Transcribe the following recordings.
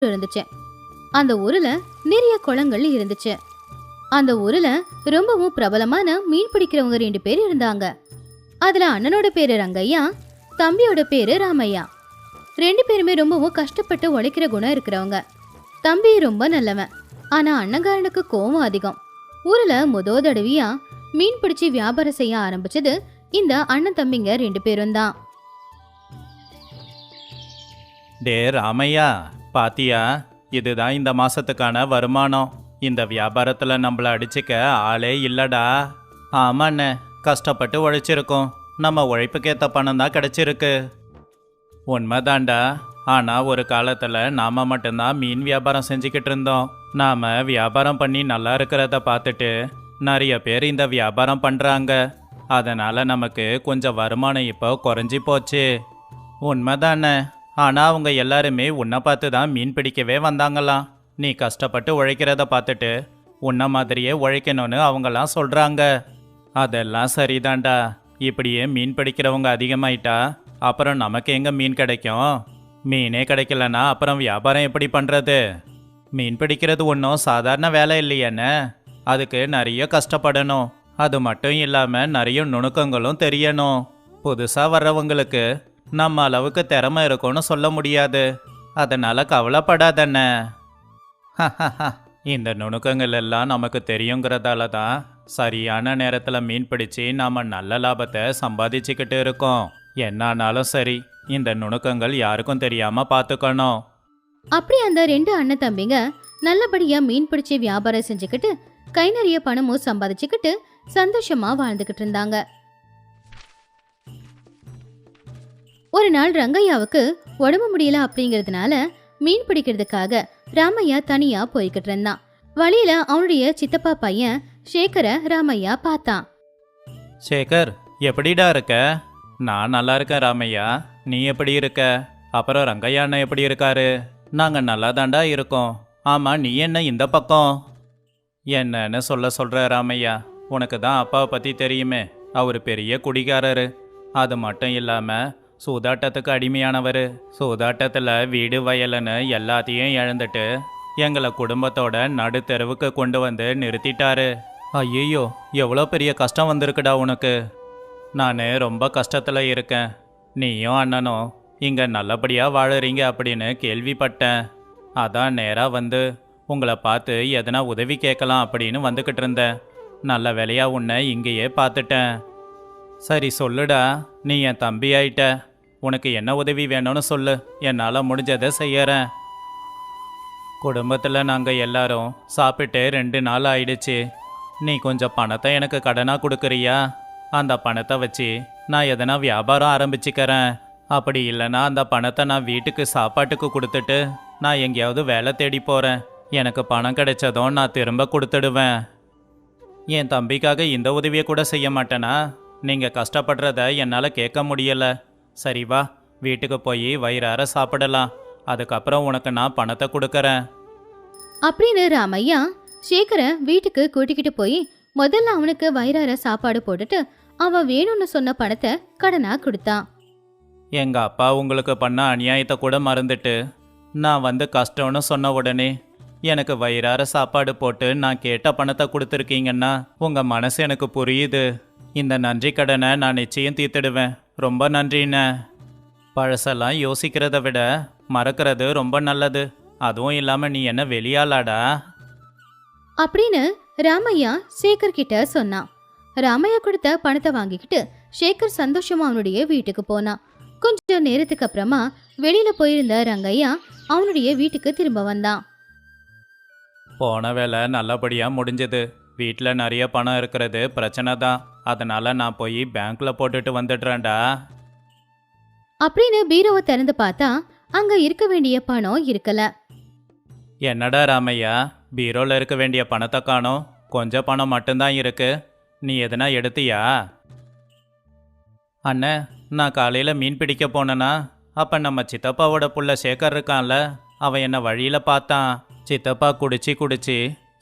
இருந்துச்சு. அந்த ஊர்ல நிறைய குளங்கள் இருந்துச்சு. அந்த ஊர்ல ரொம்பவும் பிரபலமான மீன் பிடிக்கிறவங்க 2 பேர் இருந்தாங்க. அதுல அண்ணனோட பேரு ரங்கையா, தம்பியோட பேரு ராமையா. 2 பேருமே ரொம்பவும் கஷ்டப்பட்டு உழைக்கிற குணம் இருக்கிறவங்க. தம்பி ரொம்ப நல்லவன், ஆனா அண்ணங்காரனுக்கு கோவம் அதிகம். ஊர்ல முதல் தடவையா மீன் பிடிச்சி வியாபாரம் செய்ய ஆரம்பிச்சது இந்த அண்ணன் தம்பிங்க 2 பேரும் தான். டே ராமையா, பாத்தியா, இதுதான் இந்த மாசத்துக்கான வருமானம். இந்த வியாபாரத்துல நம்மள அடிச்சுக்க ஆளே இல்லடா. ஆமாண்ணே, கஷ்டப்பட்டு உழைச்சிருக்கோம். நம்ம உழைப்புக்கேத்த பணம் தான் கிடைச்சிருக்கு. உண்மைதான்டா. ஆனா ஒரு காலத்துல நாம மட்டும்தான் மீன் வியாபாரம் செஞ்சுக்கிட்டு இருந்தோம். நாம வியாபாரம் பண்ணி நல்லா இருக்கிறத பார்த்துட்டு நிறைய பேர் இந்த வியாபாரம் பண்றாங்க. அதனால நமக்கு கொஞ்சம் வருமானம் இப்போ குறைஞ்சி போச்சு. உண்மைதானே. ஆனா அவங்க எல்லாருமே உன்னை பார்த்து தான் மீன் பிடிக்கவே வந்தாங்களாம். நீ கஷ்டப்பட்டு உழைக்கிறத பார்த்துட்டு உன்ன மாதிரியே உழைக்கணும்னு அவங்களாம் சொல்றாங்க. அதெல்லாம் சரிதான்டா. இப்படியே மீன் பிடிக்கிறவங்க அதிகமாயிட்டா அப்புறம் நமக்கு எங்க மீன் கிடைக்கும்? மீனே கிடைக்கலன்னா அப்புறம் வியாபாரம் எப்படி பண்றது? மீன் பிடிக்கிறது ஒன்றும் சாதாரண வேலை இல்லையானே. அதுக்கு நிறைய கஷ்டப்படணும். அது மட்டும் இல்லாம நிறைய நுணுக்கங்களும் தெரியணும். புதுசா வர்றவங்களுக்கு நம்ம அளவுக்கு திறமை இருக்கும்னு சொல்ல முடியாது. அதனால கவலைப்படாதண்ணே. இந்த நுணுக்கங்கள் எல்லாம் நமக்கு தெரியுங்கிறதால தான் சரியான நேரத்தில் மீன் பிடிச்சி நாம நல்ல லாபத்தை சம்பாதிச்சுக்கிட்டு இருக்கோம். என்னானாலும் சரி, இந்த நுணுக்கங்கள் யாருக்கும் தெரியாம பார்த்துக்கணும். அப்படி அந்த 2 அண்ணன் தம்பிங்க நல்லபடியா மீன் பிடிச்சி வியாபாரம் செஞ்சுக்கிட்டு கை நிறைய பணமும் சம்பாதிச்சுக்கிட்டு சந்தோஷமா வாழ்ந்துகிட்டு இருந்தாங்க. ஒரு நாள் ரங்கையாவுக்கு உடம்பு முடியல அப்படிங்கறதுனால மீன் பிடிக்கிறதுக்காக ராமையா தனியா போய்கிட்டு இருந்தான். வழியில அவனுடைய சித்தப்பா பையன் சேகரை ராமையா பார்த்தான். சேகர், எப்படிடா இருக்க? நான் நல்லா இருக்கேன் ராமையா. நீ எப்படி இருக்க? அப்புறம் ரங்கையா அண்ணன் எப்படி இருக்காரு? நாங்க நல்லா தாண்டா இருக்கோம். ஆமா, நீ என்ன இந்த பக்கம்? என்னன்னு சொல்ற ராமையா. உனக்கு தான் அப்பாவை பத்தி தெரியுமே. அவர் பெரிய குடிகாரரு. அது மட்டும் இல்லாம சூதாட்டத்துக்கு அடிமையானவர். சூதாட்டத்தில் வீடு வயலுன்னு எல்லாத்தையும் இழந்துட்டு எங்களை குடும்பத்தோட நடுத்தெருவுக்கு கொண்டு வந்து நிறுத்திட்டாரு. ஐயோ, எவ்வளோ பெரிய கஷ்டம் வந்திருக்குடா உனக்கு. நான் ரொம்ப கஷ்டத்தில் இருக்கேன். நீயும் அண்ணனும் இங்கே நல்லபடியாக வாழறீங்க அப்படின்னு கேள்விப்பட்டேன். அதான் நேராக வந்து உங்களை பார்த்து எதனா உதவி கேட்கலாம் அப்படின்னு வந்துக்கிட்டு இருந்தேன். நல்ல வேலையா உன்னை இங்கேயே பார்த்துட்டேன். சரி சொல்லுடா, நீ என் தம்பி ஆயிட்ட. உனக்கு என்ன உதவி வேணும்னு சொல்லு, என்னால் முடிஞ்சதை செய்யறேன். குடும்பத்தில் நாங்கள் எல்லாரும் சாப்பிட்டு 2 நாள் ஆயிடுச்சு. நீ கொஞ்சம் பணத்தை எனக்கு கடனாக கொடுக்குறியா? அந்த பணத்தை வச்சு நான் எதனா வியாபாரம் ஆரம்பிச்சுக்கிறேன். அப்படி இல்லைன்னா அந்த பணத்தை நான் வீட்டுக்கு சாப்பாட்டுக்கு கொடுத்துட்டு நான் எங்கேயாவது வேலை தேடி போகிறேன். எனக்கு பணம் கிடைச்சதும் நான் திரும்ப கொடுத்துடுவேன். என் தம்பிக்காக இந்த உதவியை கூட செய்ய மாட்டேனா? நீங்கள் கஷ்டப்படுறத என்னால் கேட்க முடியலை. சரி வா, வீட்டுக்கு போய் வயிறார சாப்பிடலாம். அதுக்கப்புறம் உனக்கு நான் பணத்தை கொடுக்கறேன் அப்படின்னு ராமையா சேகரை வீட்டுக்கு கூட்டிக்கிட்டு போய் முதல்ல அவனுக்கு வயிறார சாப்பாடு போட்டுட்டு அவன் வேணும்னு சொன்ன பணத்தை கடனா கொடுத்தான். எங்க அப்பா உங்களுக்கு பண்ண அநியாயத்தை கூட மறந்துட்டு நான் வந்து கஷ்டம்னு சொன்ன உடனே எனக்கு வயிறார சாப்பாடு போட்டு நான் கேட்ட பணத்தை கொடுத்துருக்கீங்கன்னா உங்க மனசு எனக்கு புரியுது. இந்த நன்றி கடனை நான் நிச்சயம் தீர்த்துடுவேன். ரொம்ப நன்றிண்ணே. பழசெல்லாம் யோசிக்கிறத விட மறக்கிறது ரொம்ப நல்லது. அதுவும் இல்லாம நீ என்ன வெளியாளாடா அப்படின்னு ராமையா சேகர் கிட்ட சொன்னான். ராமையா கொடுத்த பணத்தை வாங்கிக்கிட்டு சேகர் சந்தோஷமா அவனுடைய வீட்டுக்கு போனான். கொஞ்சம் நேரத்துக்கு அப்புறமா வெளியில போயிருந்த ரங்கையா அவனுடைய வீட்டுக்கு திரும்ப வந்தான். போன வேலை நல்லபடியா முடிஞ்சது. வீட்டில் நிறைய பணம் இருக்கிறது பிரச்சனை தான். அதனால நான் போய் பேங்க்ல போட்டுட்டு வந்துடுறேன்டா அப்படின்னு பீரோவை திறந்து பார்த்தா அங்க இருக்க வேண்டிய பணம் இருக்கல. என்னடா ராமையா, பீரோல இருக்க வேண்டிய பணத்தை காணோம். கொஞ்சம் பணம் மட்டும்தான் இருக்கு. நீ எதனா எடுத்தியா? அண்ணே, நான் காலையில் மீன் பிடிக்க போனேனா அப்போ நம்ம சித்தப்பாவோட புள்ள சேகர் இருக்கான்ல, அவன் என்னை வழியில் பார்த்தான். சித்தப்பா குடிச்சு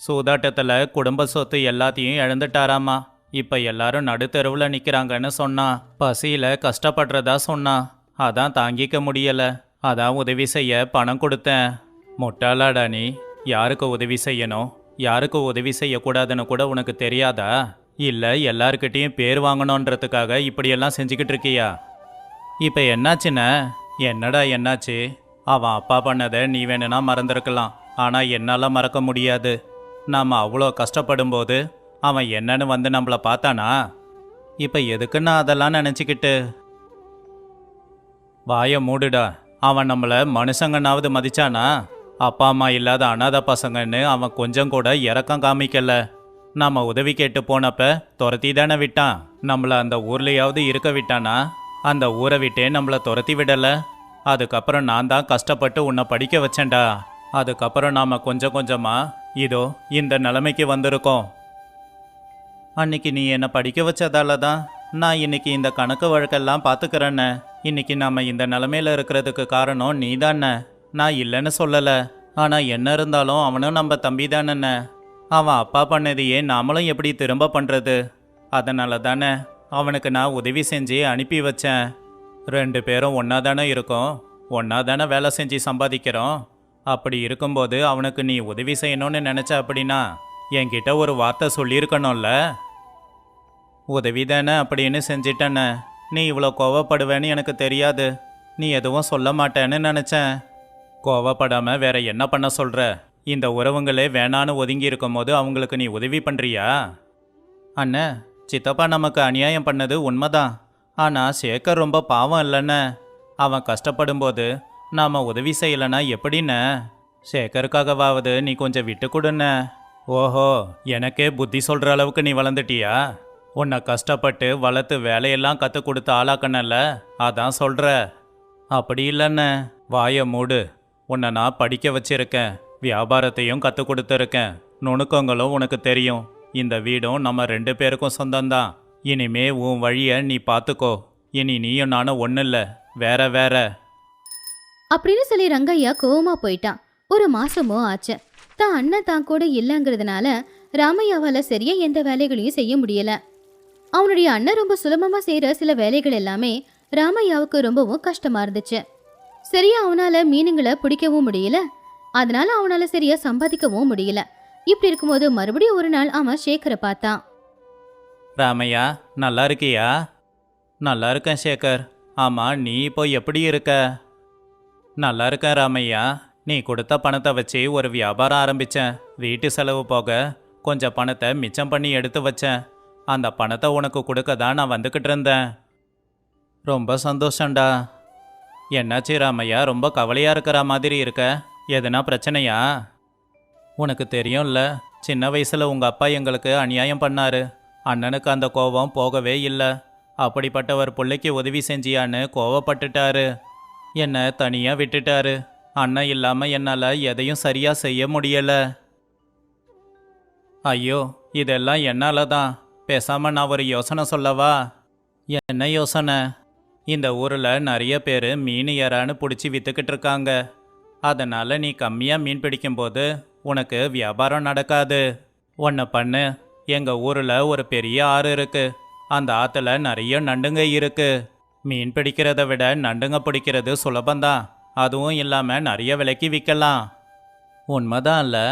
சூதாட்டத்தில் குடும்ப சொத்து எல்லாத்தையும் இழந்துட்டாராமா. இப்போ எல்லாரும் நடுத்தெருவில் நிற்கிறாங்கன்னு சொன்னான். பசியில் கஷ்டப்படுறதா சொன்னான். அதான் தாங்கிக்க முடியலை. அதான் உதவி செய்ய பணம் கொடுத்தேன். முட்டாளாடா நீ. யாருக்கு உதவி செய்யணும், யாருக்கு உதவி செய்யக்கூடாதுன்னு கூட உனக்கு தெரியாதா? இல்லை எல்லார்கிட்டேயும் பேர் வாங்கணுன்றதுக்காக இப்படியெல்லாம் செஞ்சுக்கிட்டு இருக்கியா? இப்போ என்னாச்சுண்ணே? என்னடா என்னாச்சு? அவன் அப்பா பண்ணதை நீ வேணும்னா மறந்துருக்கலாம், ஆனால் என்னால் மறக்க முடியாது. நாம் அவ்வளோ கஷ்டப்படும்போது அவன் என்னன்னு வந்து நம்மளை பார்த்தானா? இப்போ எதுக்குன்னு அதெல்லாம் நினச்சிக்கிட்டு? வாயை மூடுடா. அவன் நம்மளை மனுஷங்கன்னாவது மதிச்சானா? அப்பா அம்மா இல்லாத அனாதை பசங்கன்னு அவன் கொஞ்சம் கூட இரக்கம் காமிக்கல. நாம உதவி கேட்டு போனப்ப துரத்தி தானே விட்டான். நம்மள அந்த ஊர்லயாவது இருக்க விட்டானா? அந்த ஊரை விட்டே நம்மளை துரத்தி விடல. அதுக்கப்புறம் நான் தான் கஷ்டப்பட்டு உன்னை படிக்க வச்சேன்டா. அதுக்கப்புறம் நாம கொஞ்சம் கொஞ்சமா இதோ இந்த நிலைமைக்கு வந்திருக்கோம். அன்னைக்கு நீ என்னை படிக்க வச்சதால தான் நான் இன்னைக்கு இந்த கணக்கு வழக்கெல்லாம் பார்த்துக்கிறேன்ன. இன்னைக்கு நாம இந்த நிலமையில இருக்கிறதுக்கு காரணம் நீ தானே. நான் இல்லைன்னு சொல்லலை, ஆனால் என்ன இருந்தாலும் அவனும் நம்ம தம்பி தானே. அவன் அப்பா பண்ணதையே நாமளும் எப்படி திரும்ப பண்ணுறது? அதனால தானே அவனுக்கு நான் உதவி செஞ்சு அனுப்பி வச்சேன். 2 பேரும் ஒன்றா தானே இருக்கோம், ஒன்றா தானே வேலை செஞ்சு சம்பாதிக்கிறோம். அப்படி இருக்கும்போது அவனுக்கு நீ உதவி செய்யணும்னு நினச்ச அப்படின்னா என்கிட்ட ஒரு வார்த்தை சொல்லியிருக்கணும்ல. உதவி தானே அப்படின்னு செஞ்சிட்டேன்னு. நீ இவ்வளோ கோவப்படுவேன்னு எனக்கு தெரியாது. நீ எதுவும் சொல்ல மாட்டேன்னு நினச்சேன். கோவப்படாமல் வேற என்ன பண்ண சொல்கிற? இந்த உறவுங்களே வேணான்னு ஒதுங்கி இருக்கும்போது அவங்களுக்கு நீ உதவி பண்ணுறியா? அண்ணே, சித்தப்பா நமக்கு அநியாயம் பண்ணது உண்மைதான். ஆனால் சேகர் ரொம்ப பாவம் இல்லைன்னு. அவன் கஷ்டப்படும்போது நாம் உதவி செய்யலைன்னா எப்படின்னு? சேகருக்காகவாவது நீ கொஞ்சம் விட்டு கொடுண்ணே. ஓஹோ, எனக்கே புத்தி சொல்கிற அளவுக்கு நீ வளர்ந்துட்டியா? உன்னை கஷ்டப்பட்டு வளர்த்து வேலையெல்லாம் கற்றுக் கொடுத்து ஆளாக்கணல்ல, அதான் சொல்கிற. அப்படி இல்லைண்ணே. வாயை மூடு. உன்னை நான் படிக்க வச்சிருக்கேன், வியாபாரத்தையும் கற்றுக் கொடுத்துருக்கேன், நுணுக்கங்களும் உனக்கு தெரியும். இந்த வீடும் நம்ம 2 பேருக்கும் சொந்தம்தான். இனிமே உன் வழியை நீ பார்த்துக்கோ. இனி நீயும் நானும் ஒன்றும் இல்லை, வேற வேற. அப்படின்னு சொல்லி ரங்கையா கோவமா போயிட்டான். 1 மாசமும் ஆச்சு. தான் அண்ணன் தான் கூட இல்லைங்கிறதுனால ராமையாவால சரியா எந்த வேலைகளையும் செய்ய முடியல. அவனுடைய அண்ணன் ரொம்ப சுலபமா செய்யற சில வேலைகள் எல்லாமே ராமையாவுக்கு ரொம்பவும் கஷ்டமா இருந்துச்சு. சரியா அவனால மீனுங்களை பிடிக்கவும் முடியல, அதனால அவனால சரியா சம்பாதிக்கவும் முடியல. இப்படி இருக்கும்போது மறுபடியும் ஒரு நாள் அவன் சேகரை பார்த்தான். ராமையா, நல்லா இருக்கியா? நல்லா இருக்கேன் சேகர். ஆமாம், நீ இப்போ எப்படி இருக்க? நல்லா இருக்கேன் ராமையா. நீ கொடுத்த பணத்தை வச்சு ஒரு வியாபாரம் ஆரம்பித்தேன். வீட்டு செலவு போக கொஞ்சம் பணத்தை மிச்சம் பண்ணி எடுத்து வச்சேன். அந்த பணத்தை உனக்கு கொடுக்க தான் நான் வந்துக்கிட்டு இருந்தேன். ரொம்ப சந்தோஷம்டா. என்னாச்சு ராமையா, ரொம்ப கவலையாக இருக்கிற மாதிரி இருக்க? எதுனா பிரச்சனையா? உனக்கு தெரியும்ல, சின்ன வயசில் உங்கள் அப்பா எங்களுக்கு அநியாயம் பண்ணாரு. அண்ணனுக்கு அந்த கோபம் போகவே இல்லை. அப்படிப்பட்டவர் பிள்ளைக்கு உதவி செஞ்சியான்னு கோவப்பட்டுட்டாரு. என்னை தனியாக விட்டுட்டாரு. அண்ணன் இல்லாமல் என்னால் எதையும் சரியாக செய்ய முடியலை. ஐயோ, இதெல்லாம் என்னால் தான். பேசாமல் நான் ஒரு யோசனை சொல்லவா? என்ன யோசனை? இந்த ஊரில் நிறைய பேர் மீன் இறான்னு பிடிச்சி விற்றுக்கிட்டு இருக்காங்க. அதனால் நீ கம்மியாக மீன் பிடிக்கும்போது உனக்கு வியாபாரம் நடக்காது. ஒன்று பண்ணு, எங்கள் ஊரில் ஒரு பெரிய ஆறு இருக்கு. அந்த ஆற்றுல நிறைய நண்டுங்க இருக்கு. மீன் பிடிக்கிறத விட நண்டுங்க பிடிக்கிறது சுலபந்தான். அதுவும் இல்லாமல் நிறைய விலைக்கு விற்கலாம். உண்மைதான் இல்லை?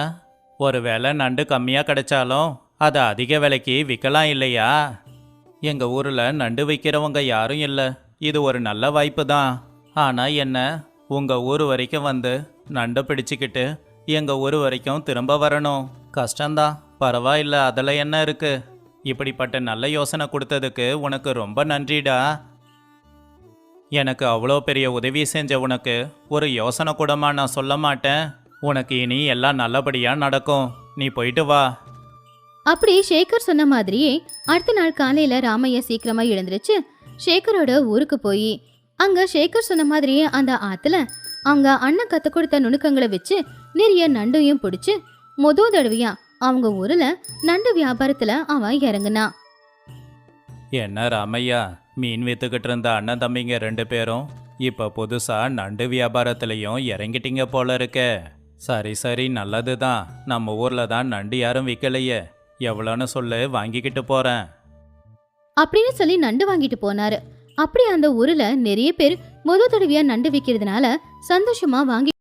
ஒரு வேளை நண்டு கம்மியாக கிடைச்சாலும் அதை அதிக விலைக்கு விற்கலாம் இல்லையா? எங்கள் ஊரில் நண்டு விற்கிறவங்க யாரும் இல்லை. இது ஒரு நல்ல வாய்ப்பு தான். ஆனால் என்ன, உங்கள் ஊர் வரைக்கும் வந்து நண்டை பிடிச்சிக்கிட்டு எங்கள் ஊர் வரைக்கும் திரும்ப வரணும். கஷ்டந்தான். பரவாயில்ல, அதில் என்ன இருக்கு? இப்படிப்பட்ட நல்ல யோசனை கொடுத்ததுக்கு உனக்கு ரொம்ப நன்றிடா. எனக்கு அவ்வளோ பெரிய உதவி செஞ்ச உனக்கு ஒரு யோசனை கூடமா நான் சொல்ல மாட்டேன்? உனக்கு இனி எல்லாம் நல்லபடியாக நடக்கும். நீ போயிட்டு வா. அப்படி சேகர் சொன்ன மாதிரியே அடுத்த நாள் காலையில ராமையா சீக்கிரமா எழுந்திருச்சு சேகரோட ஊருக்கு போய் அங்க சேகர் சொன்ன மாதிரியே அந்த ஆத்துல அவங்க அண்ணன் கத்து கொடுத்த நுணுக்கங்களை வச்சு நிறைய நண்டையும் பிடிச்சு முதல் தடவையா அவங்க ஊர்ல நண்டு வியாபாரத்துல அவன் இறங்குனான். என்ன ராமையா, மீன் வித்துக்கிட்டு இருந்த அண்ணன் தம்பிங்க 2 பேரும் இப்போ புதுசா நண்டு வியாபாரத்திலையும் இறங்கிட்டீங்க போல இருக்கே. சரி சரி, நல்லது தான். நம்ம ஊரில் தான் நண்டு யாரும் விற்கலையே. எவ்வளோன்னு சொல்லு, வாங்கிக்கிட்டு போகிறேன் அப்படின்னு சொல்லி நண்டு வாங்கிட்டு போனாரு. அப்படி அந்த ஊர்ல நிறைய பேர் முதல் தடவையா நண்டு விற்கிறதுனால சந்தோஷமா வாங்கி